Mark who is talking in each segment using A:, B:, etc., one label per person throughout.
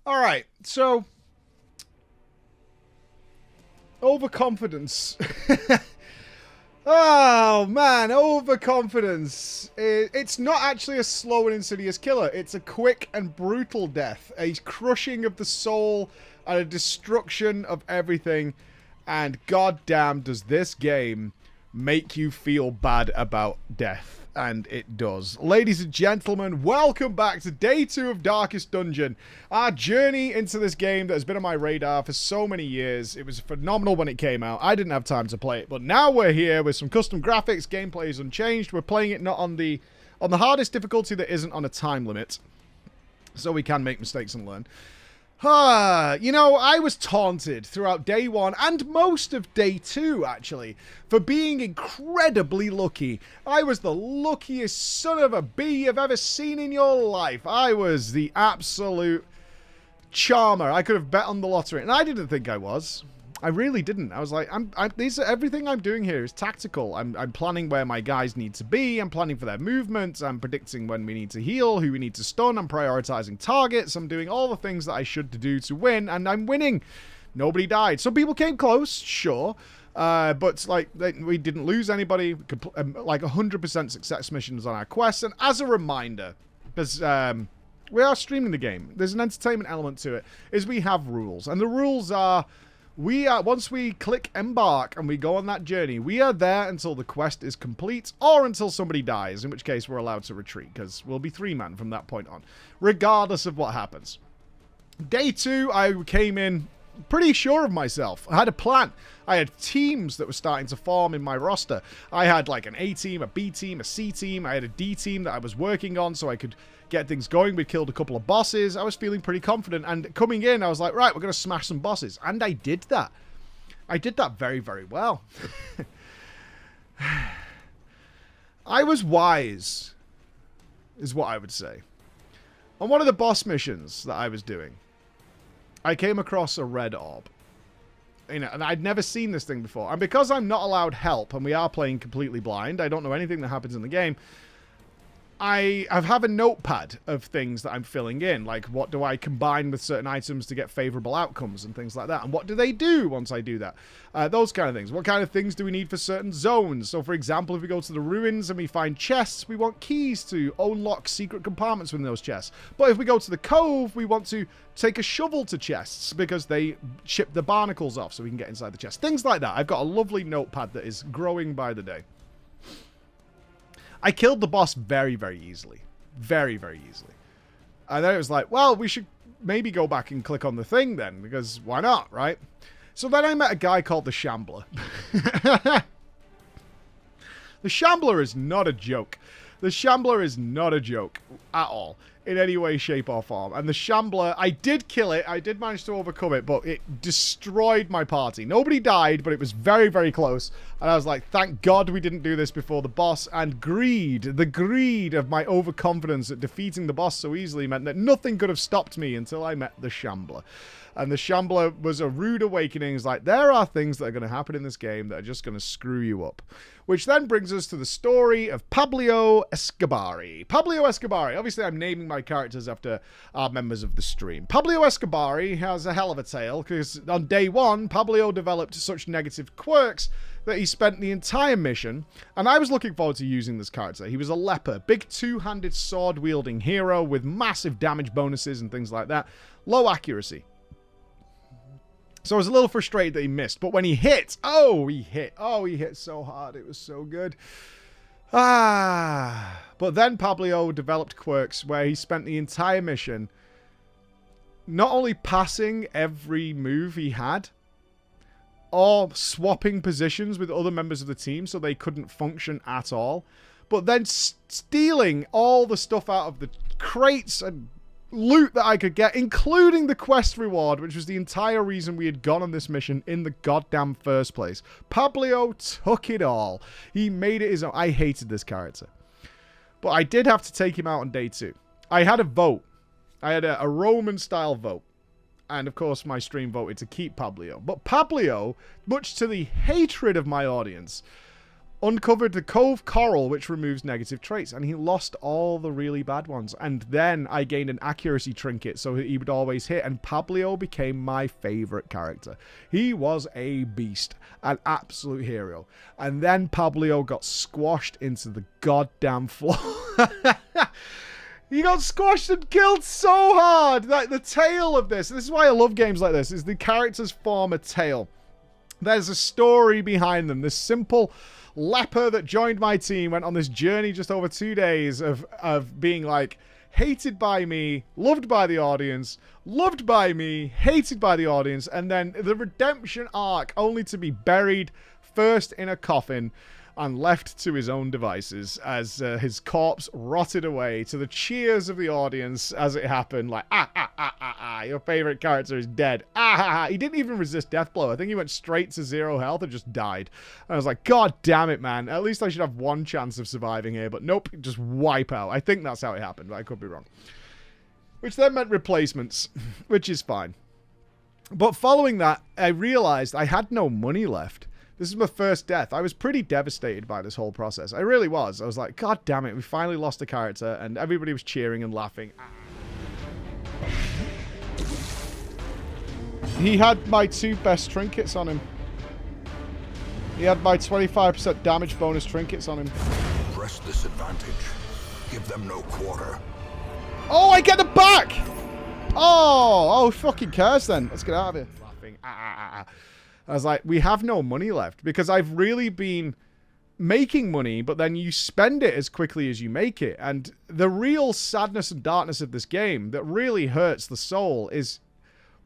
A: All right, so overconfidence. Oh man, overconfidence. It's not actually a slow and insidious killer. It's a quick and brutal death, a crushing of the soul and a destruction of everything. And goddamn, does this game make you feel bad about death? And it does. Ladies and gentlemen, welcome back to day 2 of Darkest Dungeon. Our journey into this game that has been on my radar for so many years. It was phenomenal when it came out. I didn't have time to play it, but now we're here with some custom graphics. Gameplay is unchanged. We're playing it not on the hardest difficulty that isn't on a time limit, so we can make mistakes and learn. You know, I was taunted throughout day 1 and most of day 2, actually, for being incredibly lucky. I was the luckiest son of a bee you've ever seen in your life. I was the absolute charmer. I could have bet on the lottery, and I didn't think I was. I really didn't. I was like, everything I'm doing here is tactical. I'm planning where my guys need to be. I'm planning for their movements. I'm predicting when we need to heal, who we need to stun. I'm prioritizing targets. I'm doing all the things that I should do to win, and I'm winning. Nobody died. Some people came close, sure. But like we didn't lose anybody. Like 100% success missions on our quests. And as a reminder, because we are streaming the game, there's an entertainment element to it, is we have rules. And the rules are... once we click embark and we go on that journey, we are there until the quest is complete or until somebody dies, in which case we're allowed to retreat because we'll be 3-man from that point on, regardless of what happens. Day 2, I came in pretty sure of myself. I had a plan. I had teams that were starting to form in my roster. I had like an A team, a B team, a C team. I had a D team that I was working on so I could get things going. We'd killed a couple of bosses. I was feeling pretty confident, and coming in I was like, right, we're going to smash some bosses, and I did that. I did that very, very well. I was wise, is what I would say. On one of the boss missions that I was doing, I came across a red orb. You know, and I'd never seen this thing before. And because I'm not allowed help, and we are playing completely blind, I don't know anything that happens in the game, I have a notepad of things that I'm filling in, like what do I combine with certain items to get favorable outcomes and things like that, and what do they do once I do that, those kind of things. What kind of things do we need for certain zones? So for example, if we go to the ruins and we find chests, we want keys to unlock secret compartments within those chests. But if we go to the cove, we want to take a shovel to chests because they chip the barnacles off so we can get inside the chest. Things like that. I've got a lovely notepad that is growing by the day. I killed the boss very, very easily. Very, very easily. And then it was like, well, we should maybe go back and click on the thing then, because why not, right? So then I met a guy called the Shambler. The Shambler is not a joke. The Shambler is not a joke at all, in any way, shape, or form. And the Shambler, I did kill it. I did manage to overcome it, but it destroyed my party. Nobody died, but it was very, very close. And I was like, thank God we didn't do this before the boss. And the greed of my overconfidence at defeating the boss so easily meant that nothing could have stopped me until I met the Shambler. And the Shambler was a rude awakening. It's like, there are things that are going to happen in this game that are just going to screw you up. Which then brings us to the story of Pablo Escobari. Pablo Escobari. Obviously, I'm naming my characters after our members of the stream. Pablo Escobari has a hell of a tale, because on day 1, Pablo developed such negative quirks that he spent the entire mission, and I was looking forward to using this character. He was a leper, big two-handed sword-wielding hero with massive damage bonuses and things like that. Low accuracy. So I was a little frustrated that he missed. But when he hit, he hit so hard. It was so good. But then Pablo developed quirks where he spent the entire mission not only passing every move he had, or swapping positions with other members of the team so they couldn't function at all, but then stealing all the stuff out of the crates and loot that I could get, including the quest reward, which was the entire reason we had gone on this mission in the goddamn first place. Pablo took it all. He made it his own. I hated this character. But I did have to take him out on day 2. I had a vote. I had a Roman-style vote. And, of course, my stream voted to keep Pablo. But Pablo, much to the hatred of my audience, uncovered the Cove Coral, which removes negative traits, and he lost all the really bad ones. And then I gained an accuracy trinket, so he would always hit, and Pablo became my favorite character. He was a beast, an absolute hero. And then Pablo got squashed into the goddamn floor. He got squashed and killed so hard. Like, the tale of this is why I love games like this, is the characters form a tale. There's a story behind them. This simple leper that joined my team went on this journey just over 2 days of being like hated by me, loved by the audience, loved by me, hated by the audience, and then the redemption arc only to be buried first in a coffin and left to his own devices as his corpse rotted away to the cheers of the audience as it happened. Like, your favorite character is dead. He didn't even resist death blow. I think he went straight to 0 health and just died. And I was like, God damn it, man. At least I should have one chance of surviving here. But nope, just wipe out. I think that's how it happened, but I could be wrong. Which then meant replacements, which is fine. But following that, I realized I had no money left. This is my first death. I was pretty devastated by this whole process. I really was. I was like, God damn it, we finally lost a character, and everybody was cheering and laughing. He had my 2 best trinkets on him. He had my 25% damage bonus trinkets on him.
B: Press this advantage. Give them no quarter.
A: Oh, I get it back! Oh, fucking cares then. Let's get out of here. Laughing. I was like, we have no money left, because I've really been making money, but then you spend it as quickly as you make it. And the real sadness and darkness of this game that really hurts the soul is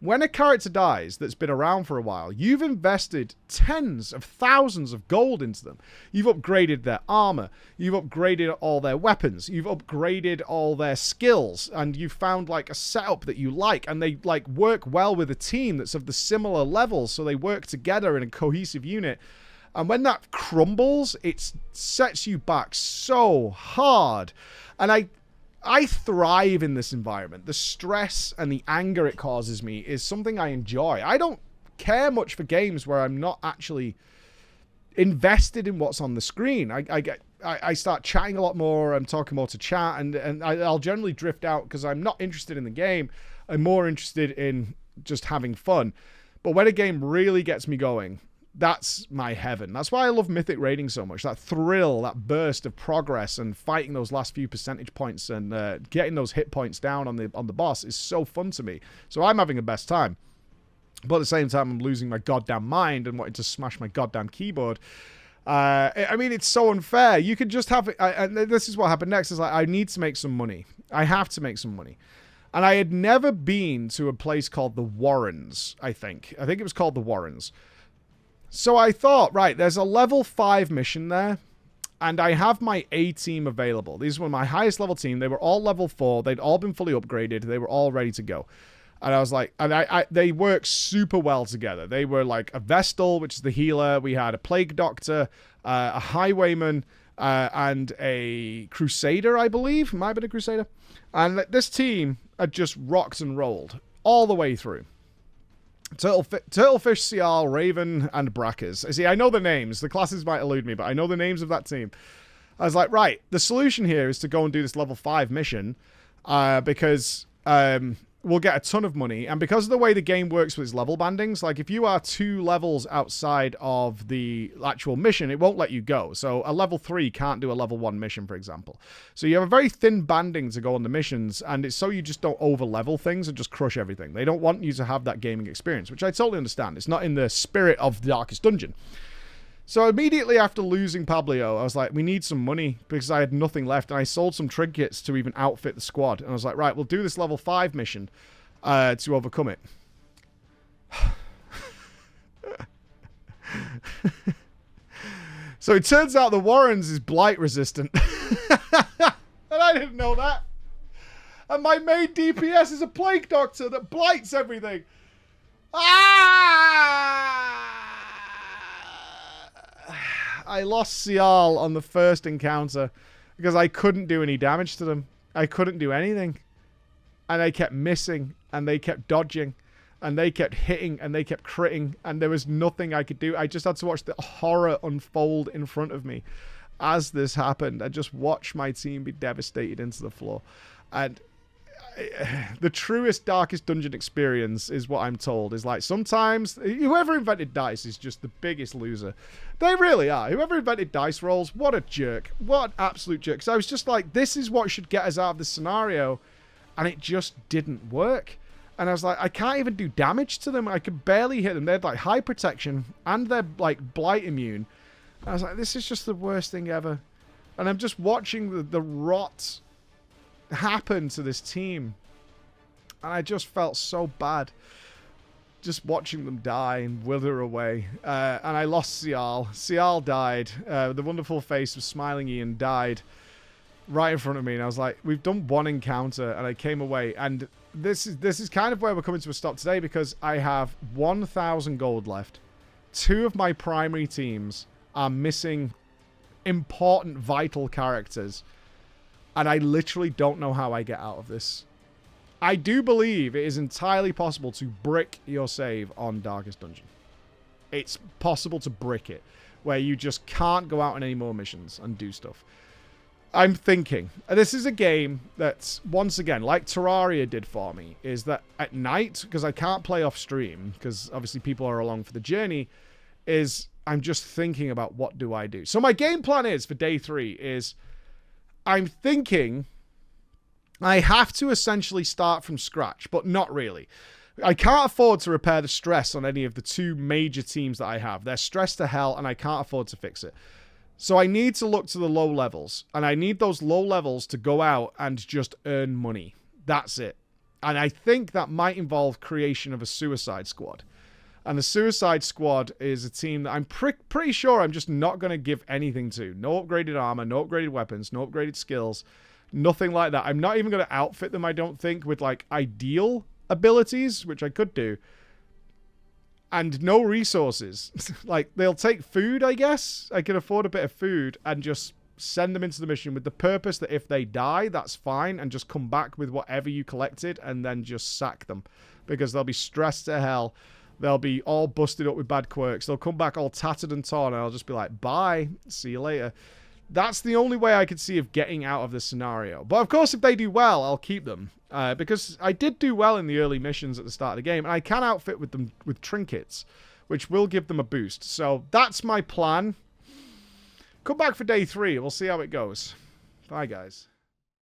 A: when a character dies that's been around for a while, you've invested tens of thousands of gold into them. You've upgraded their armor. You've upgraded all their weapons. You've upgraded all their skills. And you've found like a setup that you like. And they like work well with a team that's of the similar levels. So they work together in a cohesive unit. And when that crumbles, it sets you back so hard. And I thrive in this environment. The stress and the anger it causes me is something I enjoy. I don't care much for games where I'm not actually invested in what's on the screen. I start chatting a lot more. I'm talking more to chat, and I'll generally drift out because I'm not interested in the game. I'm more interested in just having fun. But when a game really gets me going, that's my heaven. That's why I love Mythic raiding so much. That thrill, that burst of progress, and fighting those last few percentage points and getting those hit points down on the boss is so fun to me. So I'm having the best time. But at the same time, I'm losing my goddamn mind and wanting to smash my goddamn keyboard. I mean, it's so unfair. You could just have... and this is what happened next. Is like, I need to make some money. I have to make some money. And I had never been to a place called the Warrens, I think. I think it was called the Warrens. So I thought, right, there's a level 5 mission there, and I have my A team available. These were my highest level team. They were all level 4. They'd all been fully upgraded. They were all ready to go. And I was like, and they work super well together. They were like a Vestal, which is the healer. We had a Plague Doctor, a Highwayman, and a Crusader, I believe. Might have been a Crusader. And this team had just rocked and rolled all the way through. Turtlefish, Cial, Raven, and Brackers. See, I know the names. The classes might elude me, but I know the names of that team. I was like, right, the solution here is to go and do this level 5 mission because we'll get a ton of money. And because of the way the game works with its level bandings, like if you are 2 levels outside of the actual mission, it won't let you go. So a level 3 can't do a level 1 mission, for example. So you have a very thin banding to go on the missions, and it's so you just don't over-level things and just crush everything. They don't want you to have that gaming experience, which I totally understand. It's not in the spirit of the Darkest Dungeon. So immediately after losing Pablo, I was like, we need some money because I had nothing left. And I sold some trinkets to even outfit the squad. And I was like, right, we'll do this level 5 mission to overcome it. So it turns out the Warrens is blight resistant. And I didn't know that. And my main DPS is a Plague Doctor that blights everything. I lost Cial on the first encounter because I couldn't do any damage to them. I couldn't do anything. And I kept missing, and they kept dodging. And they kept hitting and they kept critting, and there was nothing I could do. I just had to watch the horror unfold in front of me as this happened. I just watched my team be devastated into the floor. And the truest Darkest Dungeon experience is what I'm told is like sometimes whoever invented dice is just the biggest loser. They really are. Whoever invented dice rolls, what a jerk. What an absolute jerk. So I was just like, this is what should get us out of this scenario, and it just didn't work. And I was like, I can't even do damage to them. I could barely hit them. They had like high protection and they're like blight immune. And I was like, this is just the worst thing ever. And I'm just watching the rot happen to this team. And I just felt so bad. Just watching them die and wither away. And I lost Cial. Cial died. The wonderful face of Smiling Ian died right in front of me. And I was like, we've done one encounter. And I came away. And this is kind of where we're coming to a stop today, because I have 1,000 gold left. 2 of my primary teams are missing important, vital characters. And I literally don't know how I get out of this. I do believe it is entirely possible to brick your save on Darkest Dungeon. It's possible to brick it, where you just can't go out on any more missions and do stuff. I'm thinking, this is a game that's, once again, like Terraria did for me, is that at night, because I can't play off stream, because obviously people are along for the journey, is I'm just thinking about what do I do. So my game plan is, for day 3, is I'm thinking I have to essentially start from scratch, but not really. I can't afford to repair the stress on any of the 2 major teams that I have. They're stressed to hell, and I can't afford to fix it. So I need to look to the low levels, and I need those low levels to go out and just earn money. That's it. And I think that might involve creation of a Suicide Squad. And the Suicide Squad is a team that I'm pretty sure I'm just not going to give anything to. No upgraded armor, no upgraded weapons, no upgraded skills, nothing like that. I'm not even going to outfit them, I don't think, with like ideal abilities, which I could do. And no resources. Like, they'll take food, I guess. I can afford a bit of food and just send them into the mission with the purpose that if they die, that's fine, and just come back with whatever you collected and then just sack them. Because they'll be stressed to hell. They'll be all busted up with bad quirks. They'll come back all tattered and torn, and I'll just be like, bye, see you later. That's the only way I could see of getting out of this scenario. But of course, if they do well, I'll keep them. Because I did do well in the early missions at the start of the game, and I can outfit with them with trinkets, which will give them a boost. So that's my plan. Come back for day 3. We'll see how it goes. Bye, guys.